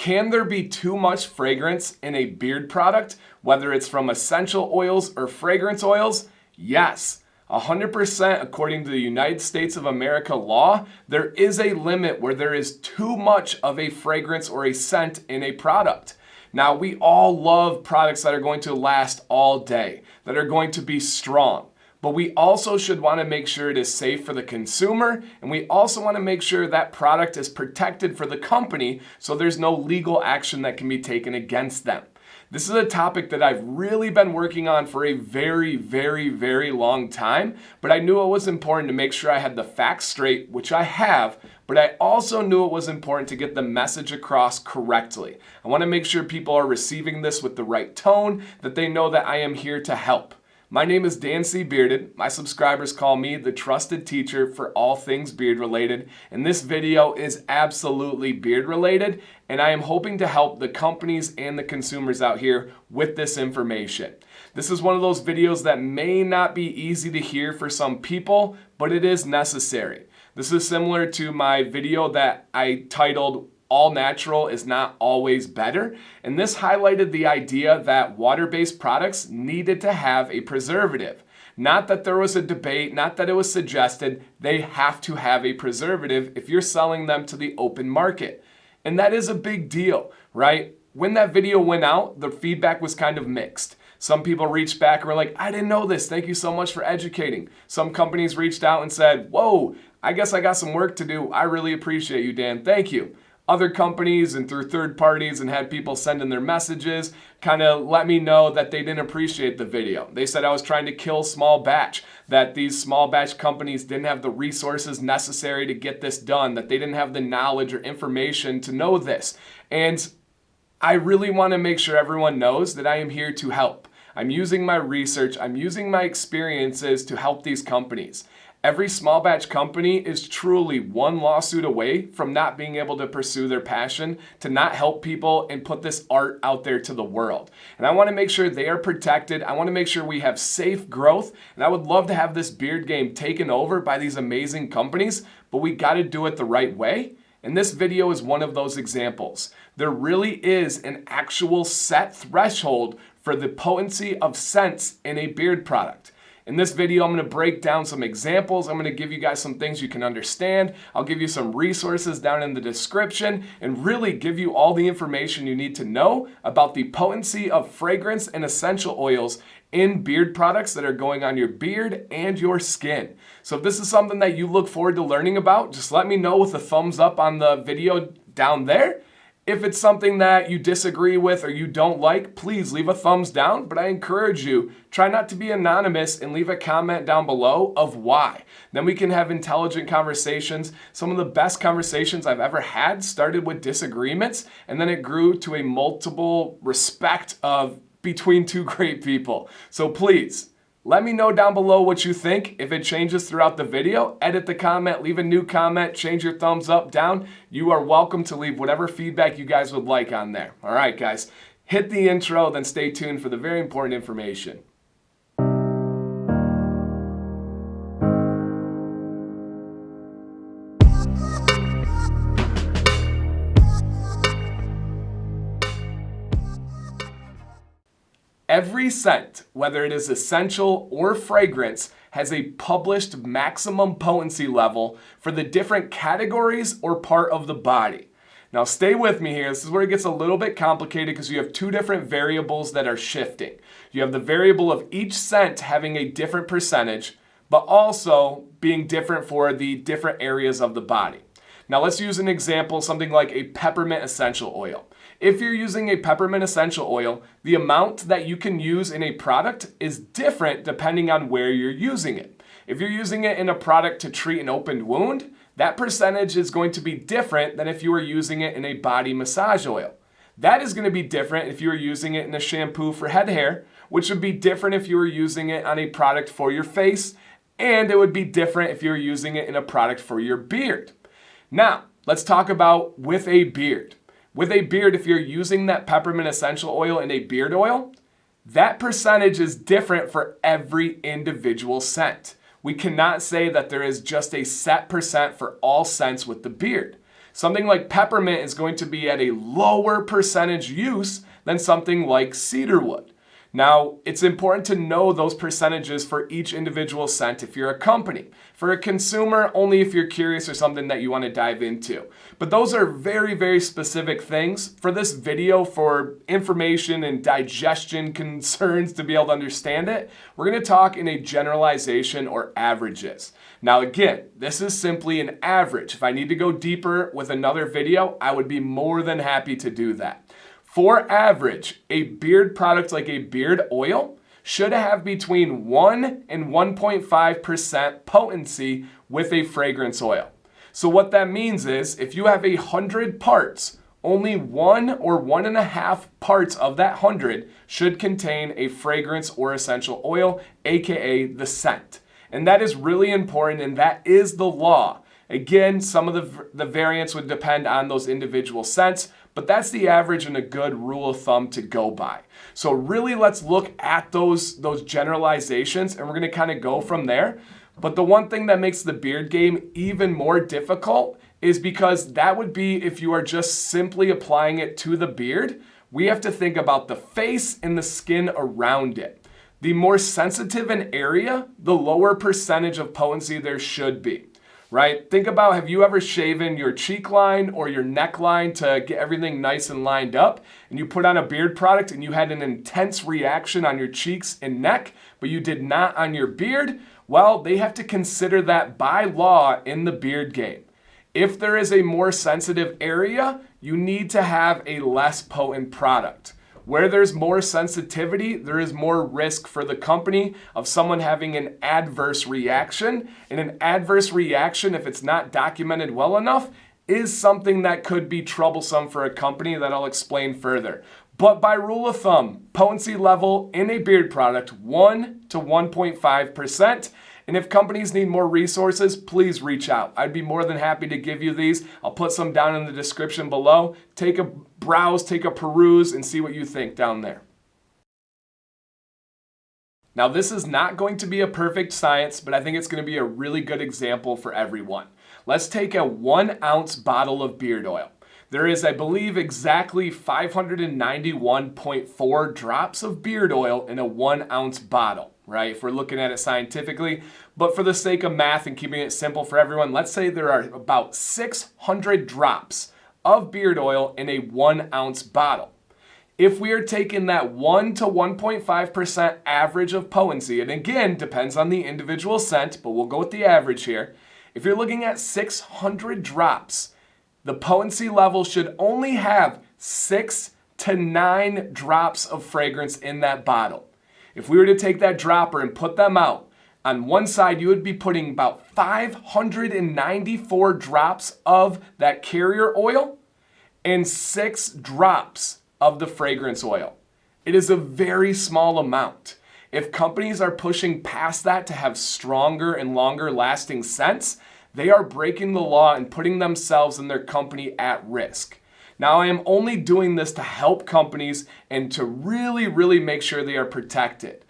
Can there be too much fragrance in a beard product, whether it's from essential oils or fragrance oils? Yes. 100% according to the United States of America law, there is a limit where there is too much of a fragrance or a scent in a product. Now, we all love products that are going to last all day, that are going to be strong. But we also should want to make sure it is safe for the consumer, and we also want to make sure that product is protected for the company so there's no legal action that can be taken against them. This is a topic that I've really been working on for a very, very, very long time, but I knew it was important to make sure I had the facts straight, which I have, but I also knew it was important to get the message across correctly. I want to make sure people are receiving this with the right tone, that they know that I am here to help. My name is DanCBearded. My subscribers call me the trusted teacher for all things beard related, and this video is absolutely beard related, and I am hoping to help the companies and the consumers out here with this information. This is one of those videos that may not be easy to hear for some people, but it is necessary. This is similar to my video that I titled All Natural is Not Always Better, and this highlighted the idea that water-based products needed to have a preservative. Not that there was a debate, not that it was suggested, they have to have a preservative if you're selling them to the open market. And that is a big deal, right? When that video went out, the feedback was kind of mixed. Some people reached back and were like, I didn't know this, thank you so much for educating. Some companies reached out and said, whoa, I guess I got some work to do, I really appreciate you, Dan, thank you. Other companies and through third parties and had people send in their messages kind of let me know that they didn't appreciate the video. They said I was trying to kill small batch, that these small batch companies didn't have the resources necessary to get this done, that they didn't have the knowledge or information to know this. And I really want to make sure everyone knows that I am here to help. I'm using my research, I'm using my experiences to help these companies. Every small batch company is truly one lawsuit away from not being able to pursue their passion, to not help people and put this art out there to the world. And I want to make sure they are protected. I want to make sure we have safe growth. And I would love to have this beard game taken over by these amazing companies, but we got to do it the right way. And this video is one of those examples. There really is an actual set threshold for the potency of scents in a beard product. In this video, I'm going to break down some examples. I'm going to give you guys some things you can understand. I'll give you some resources down in the description and really give you all the information you need to know about the potency of fragrance and essential oils in beard products that are going on your beard and your skin. So if this is something that you look forward to learning about, just let me know with a thumbs up on the video down there. If it's something that you disagree with or you don't like, please leave a thumbs down, but I encourage you, try not to be anonymous and leave a comment down below of why. Then we can have intelligent conversations. Some of the best conversations I've ever had started with disagreements, and then it grew to a multiple respect of between two great people. So please, let me know down below what you think. If it changes throughout the video, edit the comment, leave a new comment, change your thumbs up, down. You are welcome to leave whatever feedback you guys would like on there. All right, guys, hit the intro, then stay tuned for the very important information. Every scent, whether it is essential or fragrance, has a published maximum potency level for the different categories or part of the body. Now stay with me here. This is where it gets a little bit complicated because you have two different variables that are shifting. You have the variable of each scent having a different percentage, but also being different for the different areas of the body. Now let's use an example, something like a peppermint essential oil. If you're using a peppermint essential oil, the amount that you can use in a product is different depending on where you're using it. If you're using it in a product to treat an opened wound, that percentage is going to be different than if you were using it in a body massage oil. That is going to be different if you were using it in a shampoo for head hair, which would be different if you were using it on a product for your face, and it would be different if you were using it in a product for your beard. Now, let's talk about with a beard. With a beard, if you're using that peppermint essential oil in a beard oil, that percentage is different for every individual scent. We cannot say that there is just a set percent for all scents with the beard. Something like peppermint is going to be at a lower percentage use than something like cedarwood. Now, it's important to know those percentages for each individual scent if you're a company. For a consumer, only if you're curious or something that you want to dive into. But those are very, very specific things. For this video, for information and digestion concerns to be able to understand it, we're going to talk in a generalization or averages. Now again, this is simply an average. If I need to go deeper with another video, I would be more than happy to do that. For average, a beard product like a beard oil should have between 1 and 1.5% potency with a fragrance oil. So what that means is if you have 100 parts, only 1 or 1.5 parts of that 100 should contain a fragrance or essential oil, aka the scent. And that is really important, and that is the law. Again, some of the variance would depend on those individual scents, but that's the average and a good rule of thumb to go by. So really, let's look at those generalizations, and we're going to kind of go from there. But the one thing that makes the beard game even more difficult is because that would be if you are just simply applying it to the beard. We have to think about the face and the skin around it. The more sensitive an area, the lower percentage of potency there should be. Right? Think about, have you ever shaven your cheek line or your neckline to get everything nice and lined up, and you put on a beard product and you had an intense reaction on your cheeks and neck, but you did not on your beard? Well, they have to consider that by law in the beard game. If there is a more sensitive area, you need to have a less potent product. Where there's more sensitivity, there is more risk for the company of someone having an adverse reaction. And an adverse reaction, if it's not documented well enough, is something that could be troublesome for a company that I'll explain further. But by rule of thumb, potency level in a beard product, 1 to 1.5%. And if companies need more resources, please reach out. I'd be more than happy to give you these. I'll put some down in the description below. Take a browse, take a peruse, and see what you think down there. Now, this is not going to be a perfect science, but I think it's going to be a really good example for everyone. Let's take a 1 ounce bottle of beard oil. There is, I believe, exactly 591.4 drops of beard oil in a 1 ounce bottle, right? If we're looking at it scientifically. But for the sake of math and keeping it simple for everyone, let's say there are about 600 drops of beard oil in a 1 ounce bottle. If we are taking that 1 to 1.5% average of potency, and again, depends on the individual scent, but we'll go with the average here. If you're looking at 600 drops, the potency level should only have 6 to 9 drops of fragrance in that bottle. If we were to take that dropper and put them out, on one side you would be putting about 594 drops of that carrier oil and 6 drops of the fragrance oil. It is a very small amount. If companies are pushing past that to have stronger and longer lasting scents, they are breaking the law and putting themselves and their company at risk. Now, I am only doing this to help companies and to really, really make sure they are protected.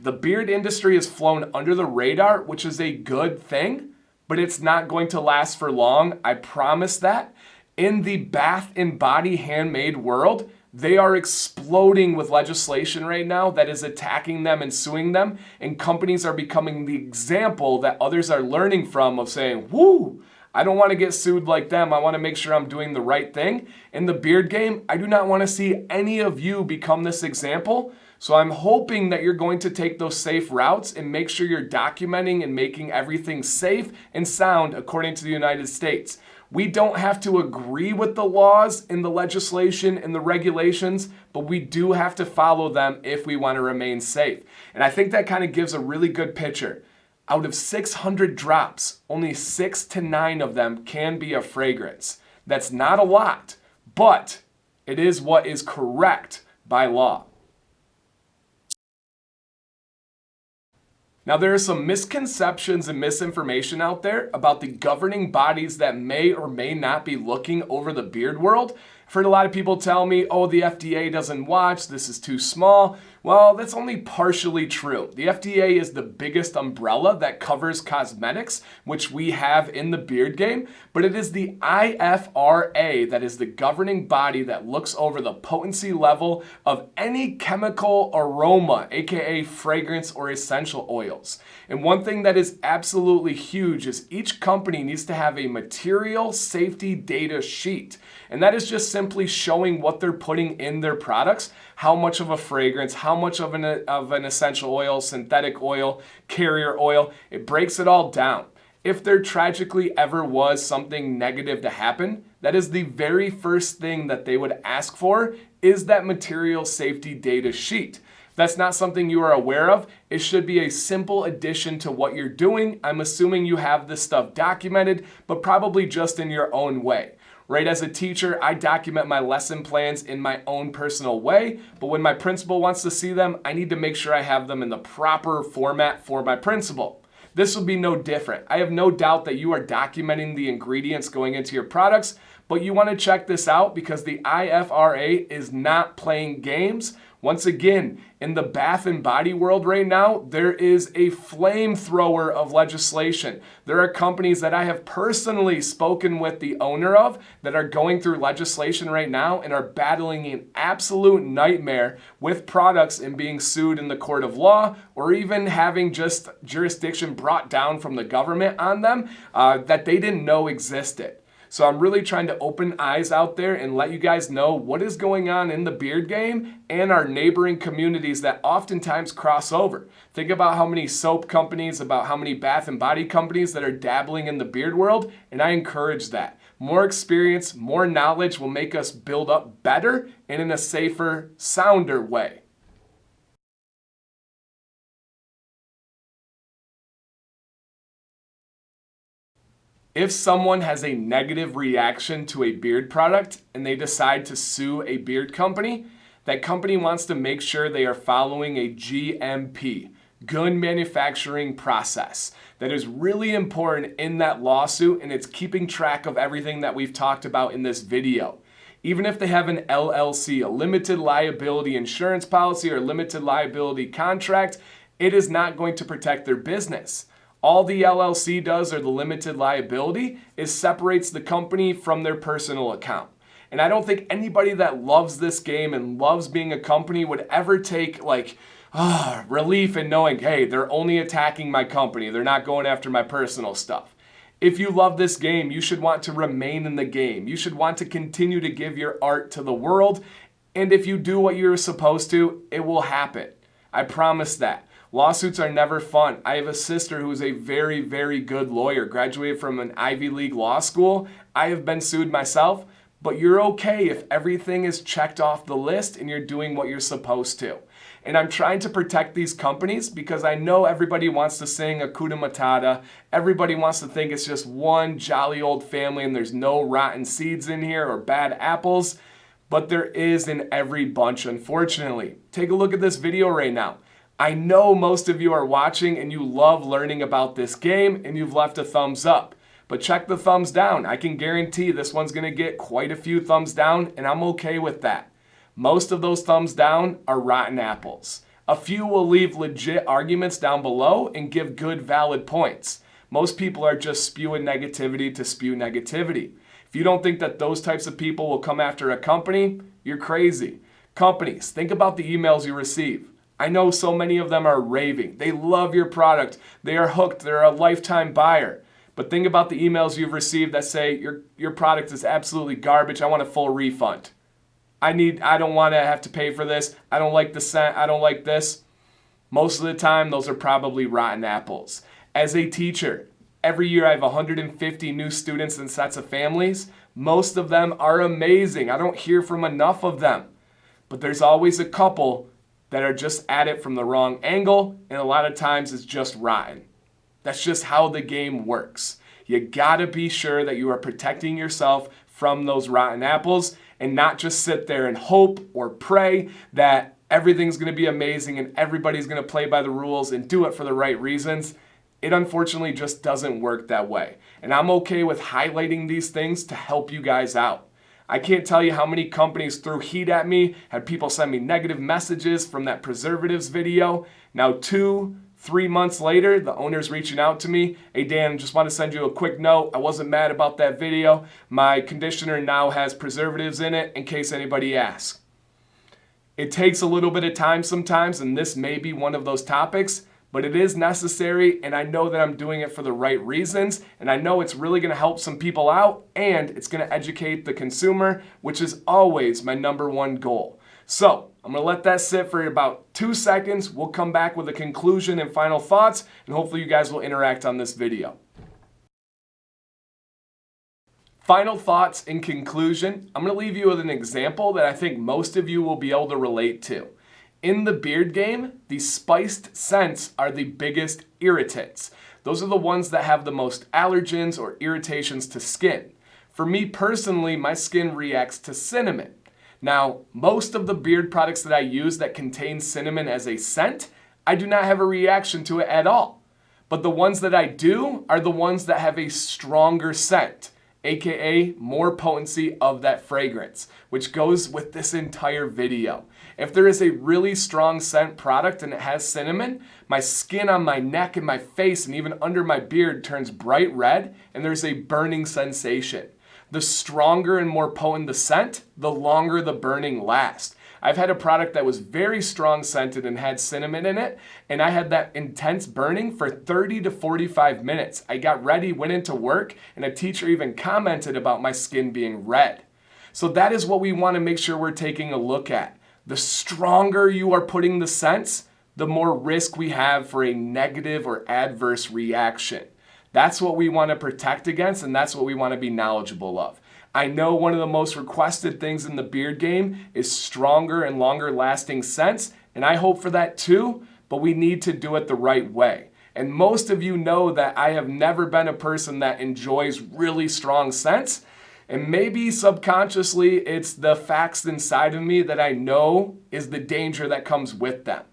The beard industry has flown under the radar, which is a good thing, but it's not going to last for long. I promise that. In the bath and body handmade world, they are exploding with legislation right now that is attacking them and suing them, and companies are becoming the example that others are learning from of saying, whoo, I don't want to get sued like them. I want to make sure I'm doing the right thing. In the beard game, I do not want to see any of you become this example. So I'm hoping that you're going to take those safe routes and make sure you're documenting and making everything safe and sound according to the United States. We don't have to agree with the laws and the legislation and the regulations, but we do have to follow them if we want to remain safe. And I think that kind of gives a really good picture. Out of 600 drops, only 6 to 9 of them can be a fragrance. That's not a lot, but it is what is correct by law. Now, there are some misconceptions and misinformation out there about the governing bodies that may or may not be looking over the beard world. I've heard a lot of people tell me, oh, the FDA doesn't watch, this is too small. Well, that's only partially true. The FDA is the biggest umbrella that covers cosmetics, which we have in the beard game, but it is the IFRA that is the governing body that looks over the potency level of any chemical aroma, aka fragrance or essential oils. And one thing that is absolutely huge is each company needs to have a material safety data sheet. And that is just simply showing what they're putting in their products, how much of a fragrance, how much of an essential oil, synthetic oil, carrier oil. It breaks it all down. If there tragically ever was something negative to happen, that is the very first thing that they would ask for is that material safety data sheet. If that's not something you are aware of, it should be a simple addition to what you're doing. I'm assuming you have this stuff documented, but probably just in your own way. Right, as a teacher, I document my lesson plans in my own personal way, but when my principal wants to see them, I need to make sure I have them in the proper format for my principal. This will be no different. I have no doubt that you are documenting the ingredients going into your products, but you want to check this out because the IFRA is not playing games. Once again, in the bath and body world right now, there is a flamethrower of legislation. There are companies that I have personally spoken with the owner of that are going through legislation right now and are battling an absolute nightmare with products and being sued in the court of law or even having just jurisdiction brought down from the government on them that they didn't know existed. So I'm really trying to open eyes out there and let you guys know what is going on in the beard game and our neighboring communities that oftentimes cross over. Think about how many soap companies, about how many bath and body companies that are dabbling in the beard world, and I encourage that. More experience, more knowledge will make us build up better and in a safer, sounder way. If someone has a negative reaction to a beard product and they decide to sue a beard company, that company wants to make sure they are following a GMP, good manufacturing process. That is really important in that lawsuit, and it's keeping track of everything that we've talked about in this video. Even if they have an LLC, a limited liability insurance policy or limited liability contract, it is not going to protect their business. All the LLC does, or the limited liability, is separates the company from their personal account. And I don't think anybody that loves this game and loves being a company would ever take relief in knowing, hey, they're only attacking my company. They're not going after my personal stuff. If you love this game, you should want to remain in the game. You should want to continue to give your art to the world. And if you do what you're supposed to, it will happen. I promise that. Lawsuits are never fun. I have a sister who is a very, very good lawyer, graduated from an Ivy League law school. I have been sued myself, but you're okay if everything is checked off the list and you're doing what you're supposed to. And I'm trying to protect these companies because I know everybody wants to sing Hakuna Matata. Everybody wants to think it's just one jolly old family and there's no rotten seeds in here or bad apples, but there is in every bunch, unfortunately. Take a look at this video right now. I know most of you are watching and you love learning about this game and you've left a thumbs up. But check the thumbs down. I can guarantee this one's going to get quite a few thumbs down and I'm okay with that. Most of those thumbs down are rotten apples. A few will leave legit arguments down below and give good valid points. Most people are just spewing negativity to spew negativity. If you don't think that those types of people will come after a company, you're crazy. Companies, think about the emails you receive. I know so many of them are raving. They love your product. They are hooked. They're a lifetime buyer. But think about the emails you've received that say your product is absolutely garbage. I want a full refund. I don't want to have to pay for this. I don't like the scent. I don't like this. Most of the time, those are probably rotten apples. As a teacher, every year I have 150 new students and sets of families. Most of them are amazing. I don't hear from enough of them. But there's always a couple that are just at it from the wrong angle, and a lot of times it's just rotten. That's just how the game works. You gotta be sure that you are protecting yourself from those rotten apples and not just sit there and hope or pray that everything's gonna be amazing and everybody's gonna play by the rules and do it for the right reasons. It unfortunately just doesn't work that way. And I'm okay with highlighting these things to help you guys out. I can't tell you how many companies threw heat at me, had people send me negative messages from that preservatives video. Now 2-3 months later, the owner's reaching out to me. Hey Dan, just want to send you a quick note. I wasn't mad about that video. My conditioner now has preservatives in it in case anybody asks. It takes a little bit of time sometimes, and this may be one of those topics, but it is necessary, and I know that I'm doing it for the right reasons, and I know it's really going to help some people out, and it's going to educate the consumer, which is always my #1 goal. So I'm going to let that sit for about 2 seconds. We'll come back with a conclusion and final thoughts, and hopefully you guys will interact on this video. Final thoughts in conclusion, I'm going to leave you with an example that I think most of you will be able to relate to. In the beard game, the spiced scents are the biggest irritants. Those are the ones that have the most allergens or irritations to skin. For me personally, my skin reacts to cinnamon. Now, most of the beard products that I use that contain cinnamon as a scent, I do not have a reaction to it at all. But the ones that I do are the ones that have a stronger scent, aka more potency of that fragrance, which goes with this entire video. If there is a really strong scent product and it has cinnamon, my skin on my neck and my face and even under my beard turns bright red and there's a burning sensation. The stronger and more potent the scent, the longer the burning lasts. I've had a product that was very strong scented and had cinnamon in it, and I had that intense burning for 30 to 45 minutes. I got ready, went into work, and a teacher even commented about my skin being red. So that is what we want to make sure we're taking a look at. The stronger you are putting the scents, the more risk we have for a negative or adverse reaction. That's what we want to protect against, and that's what we want to be knowledgeable of. I know one of the most requested things in the beard game is stronger and longer lasting scents, and I hope for that too, but we need to do it the right way. And most of you know that I have never been a person that enjoys really strong scents, and maybe subconsciously it's the facts inside of me that I know is the danger that comes with them.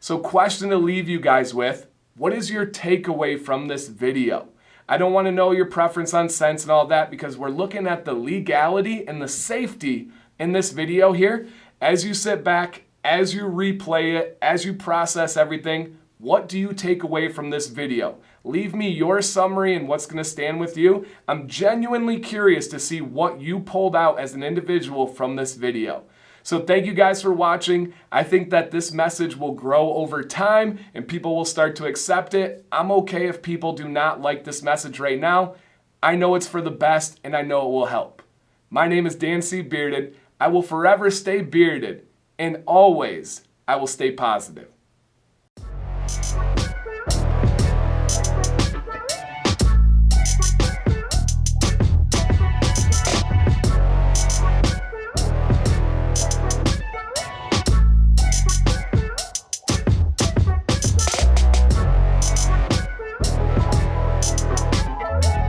So question to leave you guys with, what is your takeaway from this video? I don't want to know your preference on scents and all that because we're looking at the legality and the safety in this video here. As you sit back, as you replay it, as you process everything, what do you take away from this video? Leave me your summary and what's going to stand with you. I'm genuinely curious to see what you pulled out as an individual from this video. So thank you guys for watching. I think that this message will grow over time and people will start to accept it. I'm okay if people do not like this message right now. I know it's for the best and I know it will help. My name is DanCBearded. I will forever stay bearded and always I will stay positive.